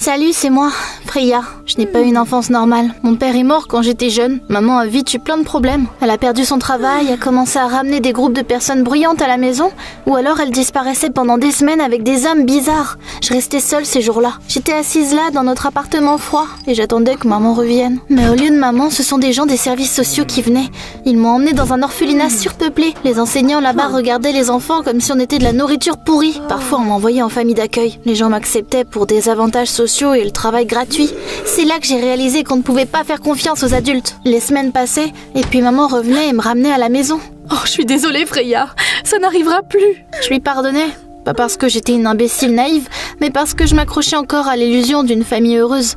Salut, c'est moi, Freya. Je n'ai pas eu une enfance normale. Mon père est mort quand j'étais jeune. Maman a vite eu plein de problèmes. Elle a perdu son travail, a commencé à ramener des groupes de personnes bruyantes à la maison, ou alors elle disparaissait pendant des semaines avec des hommes bizarres. Je restais seule ces jours-là. J'étais assise là, dans notre appartement froid, et j'attendais que maman revienne. Mais au lieu de maman, ce sont des gens des services sociaux qui venaient. Ils m'ont emmenée dans un orphelinat surpeuplé. Les enseignants là-bas regardaient les enfants comme si on était de la nourriture pourrie. Parfois, on m'envoyait en famille d'accueil. Les gens m'acceptaient pour des avantages sociaux et le travail gratuit. C'est là que j'ai réalisé qu'on ne pouvait pas faire confiance aux adultes. Les semaines passaient, et puis maman revenait et me ramenait à la maison. Oh, je suis désolée, Freya. Ça n'arrivera plus. Je lui pardonnais. Pas parce que j'étais une imbécile naïve, mais parce que je m'accrochais encore à l'illusion d'une famille heureuse.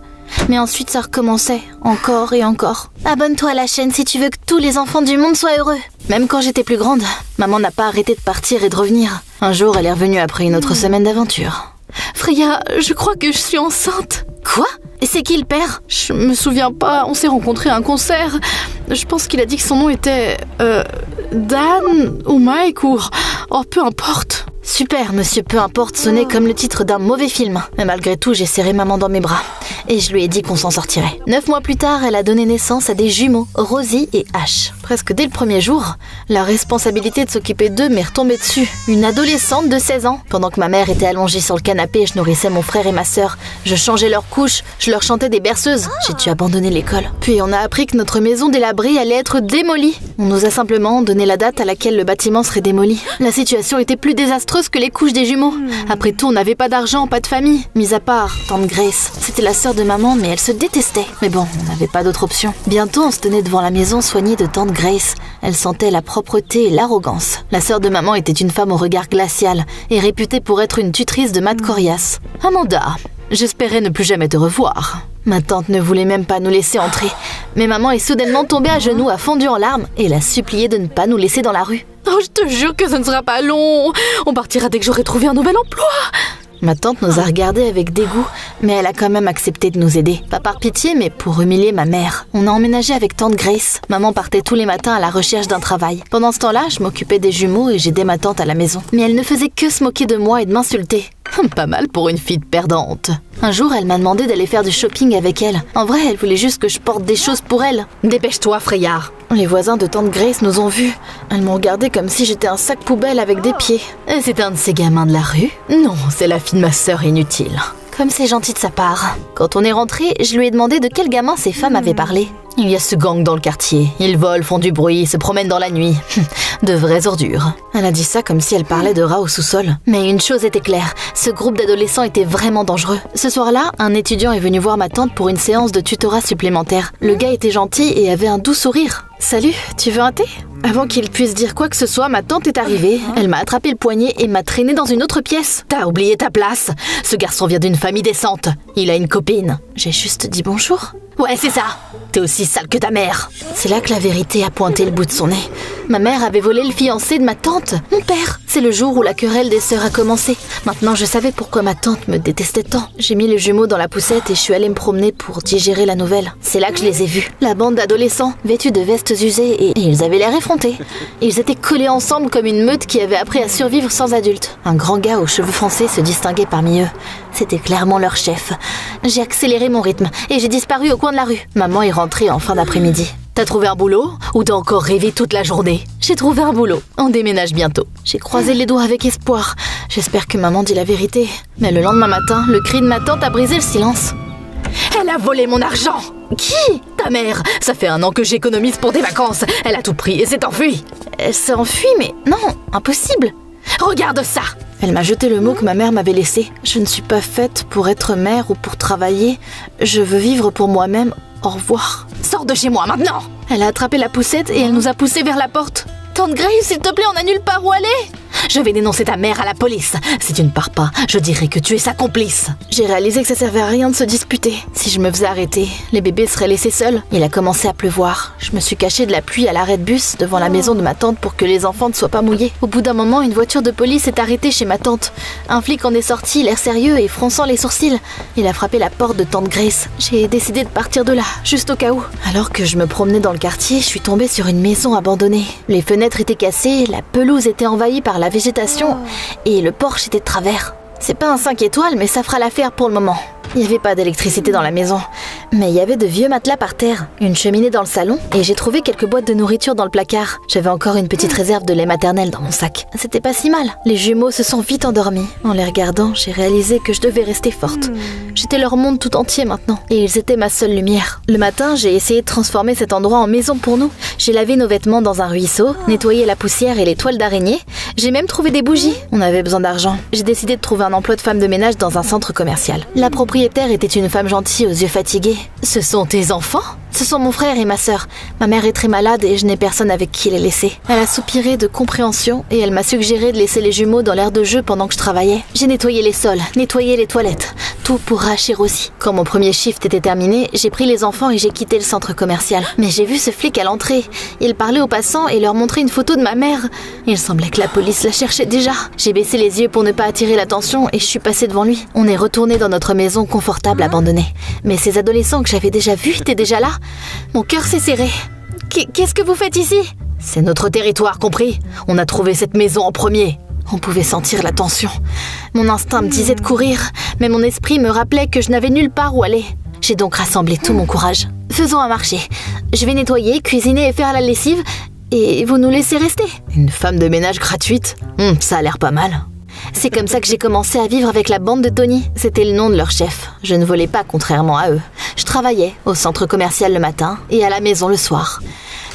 Mais ensuite, ça recommençait, encore et encore. Abonne-toi à la chaîne si tu veux que tous les enfants du monde soient heureux. Même quand j'étais plus grande, maman n'a pas arrêté de partir et de revenir. Un jour, elle est revenue après une autre semaine d'aventure. Freya, je crois que je suis enceinte. Quoi ? Et c'est qui le père ? Je me souviens pas, on s'est rencontrés à un concert. Je pense qu'il a dit que son nom était... Dan ou Mike ou... Oh, peu importe. Super, monsieur, peu importe, sonnait comme le titre d'un mauvais film. Mais malgré tout, j'ai serré maman dans mes bras. Et je lui ai dit qu'on s'en sortirait. 9 mois plus tard, elle a donné naissance à des jumeaux, Rosie et Ash. Presque dès le premier jour, la responsabilité de s'occuper d'eux m'est retombée dessus. Une adolescente de 16 ans. Pendant que ma mère était allongée sur le canapé, je nourrissais mon frère et ma sœur. Je changeais leurs couches, je leur chantais des berceuses. J'ai dû abandonner l'école. Puis on a appris que notre maison délabrée allait être démolie. On nous a simplement donné la date à laquelle le bâtiment serait démoli. La situation était plus désastreuse que les couches des jumeaux. Après tout, on n'avait pas d'argent, pas de famille. Mis à part tante Grace. C'était la sœur de maman, mais elle se détestait. Mais bon, on n'avait pas d'autre option. Bientôt, on se tenait devant la maison soignée de tante Grace. Elle sentait la propreté et l'arrogance. La sœur de maman était une femme au regard glacial et réputée pour être une tutrice de maths coriace. Amanda, j'espérais ne plus jamais te revoir. Ma tante ne voulait même pas nous laisser entrer. Mais maman est soudainement tombée à genoux, a fondu en larmes et l'a supplié de ne pas nous laisser dans la rue. Oh, je te jure que ça ne sera pas long. On partira dès que j'aurai trouvé un nouvel emploi. Ma tante nous a regardés avec dégoût, mais elle a quand même accepté de nous aider. Pas par pitié, mais pour humilier ma mère. On a emménagé avec tante Grace. Maman partait tous les matins à la recherche d'un travail. Pendant ce temps-là, je m'occupais des jumeaux et j'aidais ma tante à la maison. Mais elle ne faisait que se moquer de moi et de m'insulter. Pas mal pour une fille perdante. Un jour, elle m'a demandé d'aller faire du shopping avec elle. En vrai, elle voulait juste que je porte des choses pour elle. Dépêche-toi, Freya. Les voisins de tante Grace nous ont vus. Elles m'ont regardé comme si j'étais un sac poubelle avec des pieds. C'est un de ces gamins de la rue ? Non, c'est la fille de ma sœur inutile. Comme c'est gentil de sa part. Quand on est rentré, je lui ai demandé de quel gamin ces femmes avaient parlé. Il y a ce gang dans le quartier. Ils volent, font du bruit, se promènent dans la nuit. De vraies ordures. Elle a dit ça comme si elle parlait de rats au sous-sol. Mais une chose était claire, ce groupe d'adolescents était vraiment dangereux. Ce soir-là, un étudiant est venu voir ma tante pour une séance de tutorat supplémentaire. Le gars était gentil et avait un doux sourire. « Salut, tu veux un thé ?» Avant qu'il puisse dire quoi que ce soit, ma tante est arrivée. Elle m'a attrapé le poignet et m'a traîné dans une autre pièce. T'as oublié ta place. Ce garçon vient d'une famille décente. Il a une copine. J'ai juste dit bonjour. Ouais, c'est ça. T'es aussi sale que ta mère. C'est là que la vérité a pointé le bout de son nez. Ma mère avait volé le fiancé de ma tante, mon père. C'est le jour où la querelle des sœurs a commencé. Maintenant, je savais pourquoi ma tante me détestait tant. J'ai mis le jumeau dans la poussette et je suis allée me promener pour digérer la nouvelle. C'est là que je les ai vus. La bande d'adolescents, vêtus de vestes usées et ils avaient l'air effrontés. Ils étaient collés ensemble comme une meute qui avait appris à survivre sans adultes. Un grand gars aux cheveux foncés se distinguait parmi eux. C'était clairement leur chef. J'ai accéléré mon rythme et j'ai disparu au coin de la rue. Maman est rentrée en fin d'après-midi. T'as trouvé un boulot ou t'as encore rêvé toute la journée ? J'ai trouvé un boulot. On déménage bientôt. J'ai croisé les doigts avec espoir. J'espère que maman dit la vérité. Mais le lendemain matin, le cri de ma tante a brisé le silence. Elle a volé mon argent ! Qui ? Ta mère. Ça fait 1 an que j'économise pour des vacances. Elle a tout pris et s'est enfuie. Elle s'est enfuie, mais non, impossible. Regarde ça. Elle m'a jeté le mot que ma mère m'avait laissé. Je ne suis pas faite pour être mère ou pour travailler. Je veux vivre pour moi-même. Au revoir. Sors de chez moi maintenant. Elle a attrapé la poussette et elle nous a poussés vers la porte. Tante Grace, s'il te plaît, on n'a nulle part où aller. Je vais dénoncer ta mère à la police. Si tu ne pars pas, je dirai que tu es sa complice. J'ai réalisé que ça servait à rien de se disputer. Si je me faisais arrêter, les bébés seraient laissés seuls. Il a commencé à pleuvoir. Je me suis cachée de la pluie à l'arrêt de bus devant la maison de ma tante pour que les enfants ne soient pas mouillés. Au bout d'un moment, une voiture de police est arrêtée chez ma tante. Un flic en est sorti, l'air sérieux et fronçant les sourcils. Il a frappé la porte de tante Grace. J'ai décidé de partir de là, juste au cas où. Alors que je me promenais dans le quartier, je suis tombée sur une maison abandonnée. Les fenêtres étaient cassées, la pelouse était envahie par la végétation et le porche était de travers. C'est pas un 5 étoiles, mais ça fera l'affaire pour le moment. Il n'y avait pas d'électricité dans la maison, mais il y avait de vieux matelas par terre, une cheminée dans le salon et j'ai trouvé quelques boîtes de nourriture dans le placard. J'avais encore une petite réserve de lait maternel dans mon sac. C'était pas si mal. Les jumeaux se sont vite endormis. En les regardant, j'ai réalisé que je devais rester forte. J'étais leur monde tout entier maintenant et ils étaient ma seule lumière. Le matin, j'ai essayé de transformer cet endroit en maison pour nous. J'ai lavé nos vêtements dans un ruisseau, nettoyé la poussière et les toiles d'araignée. J'ai même trouvé des bougies. On avait besoin d'argent. J'ai décidé de trouver un emploi de femme de ménage dans un centre commercial. La propriétaire était une femme gentille aux yeux fatigués. Ce sont tes enfants ? Ce sont mon frère et ma sœur. Ma mère est très malade et je n'ai personne avec qui les laisser. Elle a soupiré de compréhension et elle m'a suggéré de laisser les jumeaux dans l'aire de jeu pendant que je travaillais. J'ai nettoyé les sols, nettoyé les toilettes. Tout pour Rash et Rosie. Quand mon premier shift était terminé, j'ai pris les enfants et j'ai quitté le centre commercial. Mais j'ai vu ce flic à l'entrée. Il parlait aux passants et leur montrait une photo de ma mère. Il semblait que la police la cherchait déjà. J'ai baissé les yeux pour ne pas attirer l'attention et je suis passée devant lui. On est retourné dans notre maison confortable abandonnée. Mais ces adolescents que j'avais déjà vus étaient déjà là. Mon cœur s'est serré. Qu'est-ce que vous faites ici ? C'est notre territoire, compris ? On a trouvé cette maison en premier. On pouvait sentir la tension. Mon instinct me disait de courir, mais mon esprit me rappelait que je n'avais nulle part où aller. J'ai donc rassemblé tout mon courage. Faisons un marché. Je vais nettoyer, cuisiner et faire la lessive, et vous nous laissez rester. Une femme de ménage gratuite ? Ça a l'air pas mal. C'est comme ça que j'ai commencé à vivre avec la bande de Tony. C'était le nom de leur chef. Je ne volais pas, contrairement à eux. Je travaillais au centre commercial le matin et à la maison le soir.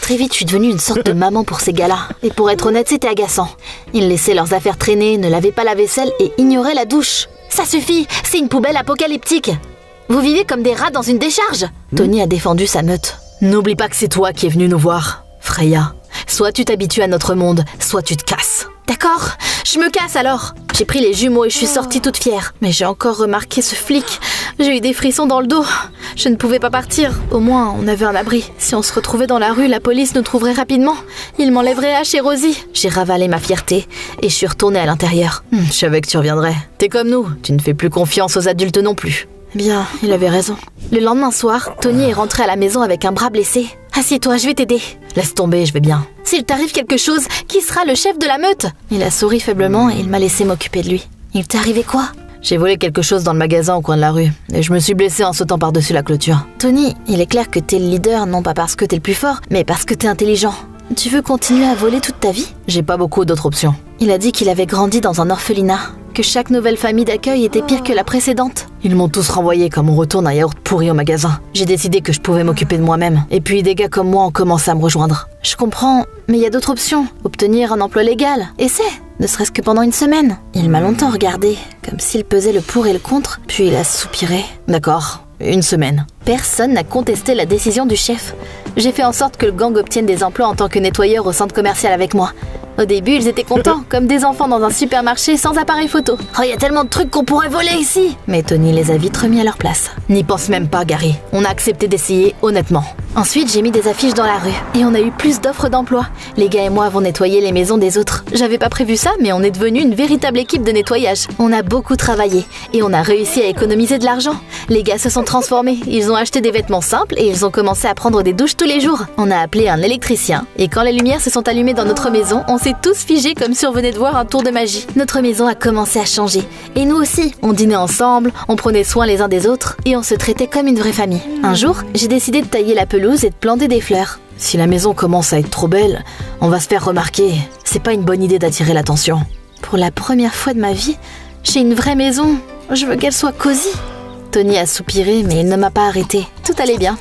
Très vite, je suis devenue une sorte de maman pour ces gars-là. Et pour être honnête, c'était agaçant. Ils laissaient leurs affaires traîner, ne lavaient pas la vaisselle et ignoraient la douche. Ça suffit, c'est une poubelle apocalyptique. Vous vivez comme des rats dans une décharge. Tony a défendu sa meute. N'oublie pas que c'est toi qui es venue nous voir, Freya. Soit tu t'habitues à notre monde, soit tu te casses. D'accord, je me casse alors. J'ai pris les jumeaux et je suis sortie toute fière. Mais j'ai encore remarqué ce flic. J'ai eu des frissons dans le dos. Je ne pouvais pas partir. Au moins, on avait un abri. Si on se retrouvait dans la rue, la police nous trouverait rapidement. Ils m'enlèveraient Ash et Rosie. J'ai ravalé ma fierté et je suis retournée à l'intérieur. Je savais que tu reviendrais. T'es comme nous, tu ne fais plus confiance aux adultes non plus. Bien, il avait raison. Le lendemain soir, Tony est rentré à la maison avec un bras blessé. Assieds-toi, je vais t'aider. Laisse tomber, je vais bien. S'il t'arrive quelque chose, qui sera le chef de la meute ? Il a souri faiblement et il m'a laissé m'occuper de lui. Il t'est arrivé quoi ? J'ai volé quelque chose dans le magasin au coin de la rue et je me suis blessée en sautant par-dessus la clôture. Tony, il est clair que t'es le leader, non pas parce que t'es le plus fort, mais parce que t'es intelligent. Tu veux continuer à voler toute ta vie ? J'ai pas beaucoup d'autres options. Il a dit qu'il avait grandi dans un orphelinat, que chaque nouvelle famille d'accueil était pire que la précédente. Ils m'ont tous renvoyé comme on retourne un yaourt pourri au magasin. J'ai décidé que je pouvais m'occuper de moi-même. Et puis des gars comme moi ont commencé à me rejoindre. Je comprends, mais il y a d'autres options. Obtenir un emploi légal. Essaie, ne serait-ce que pendant une semaine. Il m'a longtemps regardé, comme s'il pesait le pour et le contre, puis il a soupiré. D'accord, une semaine. Personne n'a contesté la décision du chef. J'ai fait en sorte que le gang obtienne des emplois en tant que nettoyeur au centre commercial avec moi. Au début, ils étaient contents, comme des enfants dans un supermarché sans appareil photo. Oh, y a tellement de trucs qu'on pourrait voler ici! Mais Tony les a vite remis à leur place. N'y pense même pas, Gary. On a accepté d'essayer, honnêtement. Ensuite, j'ai mis des affiches dans la rue et on a eu plus d'offres d'emploi. Les gars et moi avons nettoyé les maisons des autres. J'avais pas prévu ça, mais on est devenu une véritable équipe de nettoyage. On a beaucoup travaillé et on a réussi à économiser de l'argent. Les gars se sont transformés. Ils ont acheté des vêtements simples et ils ont commencé à prendre des douches tous les jours. On a appelé un électricien et quand les lumières se sont allumées dans notre maison, on s'est tous figés comme si on venait de voir un tour de magie. Notre maison a commencé à changer. Et nous aussi. On dînait ensemble, on prenait soin les uns des autres et on se traitait comme une vraie famille. Un jour, j'ai décidé de tailler la pelouse et de planter des fleurs. Si la maison commence à être trop belle, on va se faire remarquer. C'est pas une bonne idée d'attirer l'attention. Pour la première fois de ma vie, j'ai une vraie maison. Je veux qu'elle soit cosy. Tony a soupiré, mais il ne m'a pas arrêté. Tout allait bien.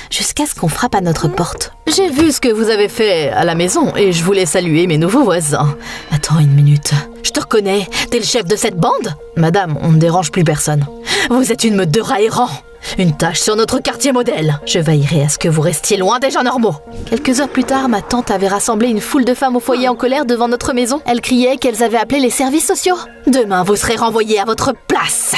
Jusqu'à ce qu'on frappe à notre porte. J'ai vu ce que vous avez fait à la maison et je voulais saluer mes nouveaux voisins. Attends une minute. Je te reconnais, t'es le chef de cette bande ? Madame, on ne dérange plus personne. Vous êtes une meute de rats errants. Une tâche sur notre quartier modèle. Je veillerai à ce que vous restiez loin des gens normaux. Quelques heures plus tard, ma tante avait rassemblé une foule de femmes au foyer en colère devant notre maison. Elle criait qu'elles avaient appelé les services sociaux. Demain, vous serez renvoyés à votre place.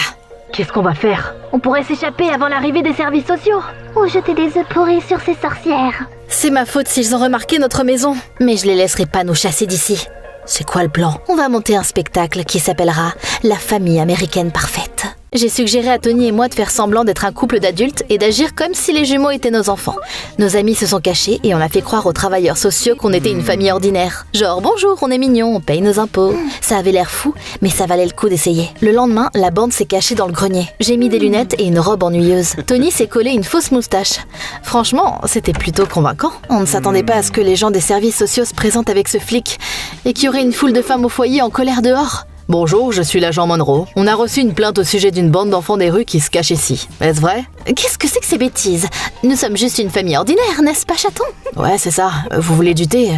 Qu'est-ce qu'on va faire ? On pourrait s'échapper avant l'arrivée des services sociaux. Ou jeter des œufs pourris sur ces sorcières. C'est ma faute s'ils ont remarqué notre maison. Mais je les laisserai pas nous chasser d'ici. C'est quoi le plan ? On va monter un spectacle qui s'appellera « La famille américaine parfaite ». J'ai suggéré à Tony et moi de faire semblant d'être un couple d'adultes et d'agir comme si les jumeaux étaient nos enfants. Nos amis se sont cachés et on a fait croire aux travailleurs sociaux qu'on était une famille ordinaire. Genre, bonjour, on est mignons, on paye nos impôts. Ça avait l'air fou, mais ça valait le coup d'essayer. Le lendemain, la bande s'est cachée dans le grenier. J'ai mis des lunettes et une robe ennuyeuse. Tony s'est collé une fausse moustache. Franchement, c'était plutôt convaincant. On ne s'attendait pas à ce que les gens des services sociaux se présentent avec ce flic et qu'il y aurait une foule de femmes au foyer en colère dehors. Bonjour, je suis l'agent Monroe. On a reçu une plainte au sujet d'une bande d'enfants des rues qui se cache ici. Est-ce vrai? Qu'est-ce que c'est que ces bêtises? Nous sommes juste une famille ordinaire, n'est-ce pas, chaton? Ouais, c'est ça. Vous voulez du thé?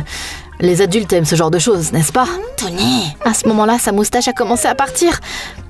Les adultes aiment ce genre de choses, n'est-ce pas? Tony! À ce moment-là, sa moustache a commencé à partir.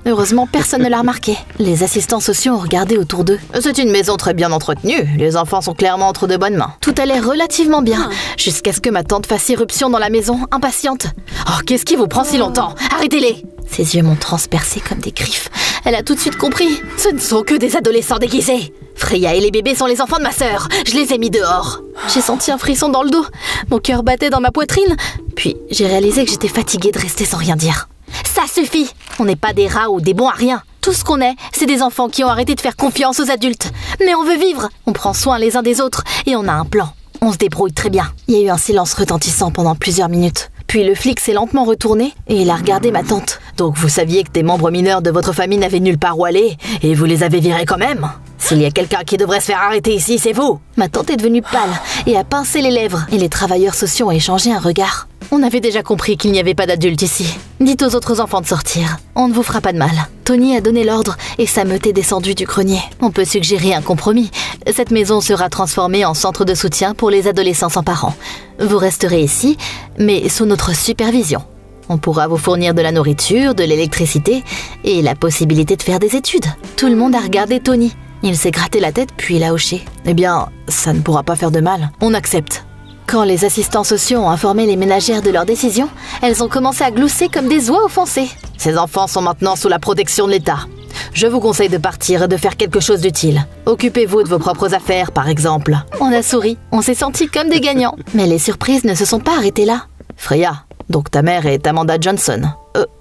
Heureusement, personne ne l'a remarqué. Les assistants sociaux ont regardé autour d'eux. C'est une maison très bien entretenue. Les enfants sont clairement entre de bonnes mains. Tout allait relativement bien, jusqu'à ce que ma tante fasse irruption dans la maison, impatiente. Oh, qu'est-ce qui vous prend si longtemps? Arrêtez-les! Ses yeux m'ont transpercé comme des griffes. Elle a tout de suite compris. Ce ne sont que des adolescents déguisés. Freya et les bébés sont les enfants de ma sœur. Je les ai mis dehors. J'ai senti un frisson dans le dos. Mon cœur battait dans ma poitrine. Puis j'ai réalisé que j'étais fatiguée de rester sans rien dire. Ça suffit. On n'est pas des rats ou des bons à rien. Tout ce qu'on est, c'est des enfants qui ont arrêté de faire confiance aux adultes. Mais on veut vivre. On prend soin les uns des autres et on a un plan. On se débrouille très bien. Il y a eu un silence retentissant pendant plusieurs minutes. Puis le flic s'est lentement retourné et il a regardé ma tante. Donc vous saviez que des membres mineurs de votre famille n'avaient nulle part où aller et vous les avez virés quand même? S'il y a quelqu'un qui devrait se faire arrêter ici, c'est vous. Ma tante est devenue pâle et a pincé les lèvres et les travailleurs sociaux ont échangé un regard. On avait déjà compris qu'il n'y avait pas d'adultes ici. Dites aux autres enfants de sortir. On ne vous fera pas de mal. Tony a donné l'ordre et sa meute est descendue du grenier. On peut suggérer un compromis. Cette maison sera transformée en centre de soutien pour les adolescents sans parents. Vous resterez ici, mais sous notre supervision. On pourra vous fournir de la nourriture, de l'électricité et la possibilité de faire des études. Tout le monde a regardé Tony. Il s'est gratté la tête puis il a hoché. Eh bien, ça ne pourra pas faire de mal. On accepte. Quand les assistants sociaux ont informé les ménagères de leur décision, elles ont commencé à glousser comme des oies offensées. Ces enfants sont maintenant sous la protection de l'État. Je vous conseille de partir et de faire quelque chose d'utile. Occupez-vous de vos propres affaires, par exemple. On a souri, on s'est sentis comme des gagnants. Mais les surprises ne se sont pas arrêtées là. Freya, donc ta mère est Amanda Johnson.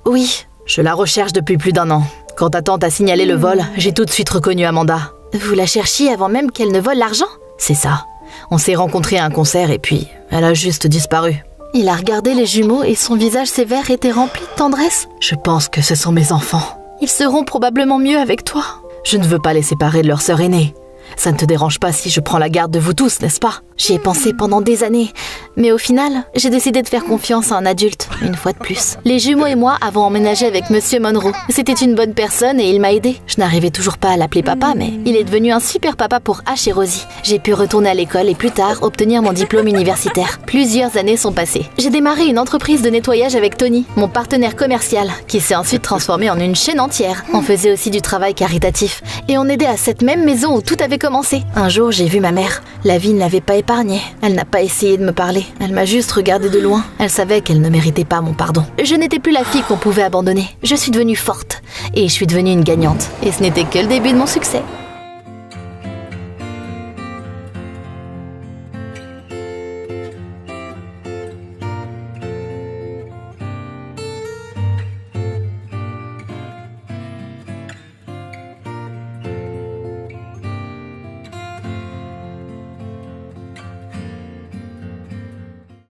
Oui. Je la recherche depuis plus d'1 an. Quand ta tante a signalé le vol, j'ai tout de suite reconnu Amanda. Vous la cherchiez avant même qu'elle ne vole l'argent? C'est ça. On s'est rencontrés à un concert et puis elle a juste disparu. Il a regardé les jumeaux et son visage sévère était rempli de tendresse. Je pense que ce sont mes enfants. Ils seront probablement mieux avec toi. Je ne veux pas les séparer de leur sœur aînée. Ça ne te dérange pas si je prends la garde de vous tous, n'est-ce pas? J'y ai pensé pendant des années, mais au final, j'ai décidé de faire confiance à un adulte, une fois de plus. Les jumeaux et moi avons emménagé avec Monsieur Monroe. C'était une bonne personne et il m'a aidé. Je n'arrivais toujours pas à l'appeler papa, mais il est devenu un super papa pour Ash et Rosie. J'ai pu retourner à l'école et plus tard obtenir mon diplôme universitaire. Plusieurs années sont passées. J'ai démarré une entreprise de nettoyage avec Tony, mon partenaire commercial, qui s'est ensuite transformé en une chaîne entière. On faisait aussi du travail caritatif et on aidait à cette même maison où tout avait commencé. Un jour, j'ai vu ma mère. La vie ne l'avait pas épargnée. Elle n'a pas essayé de me parler. Elle m'a juste regardée de loin. Elle savait qu'elle ne méritait pas mon pardon. Je n'étais plus la fille qu'on pouvait abandonner. Je suis devenue forte. Et je suis devenue une gagnante. Et ce n'était que le début de mon succès.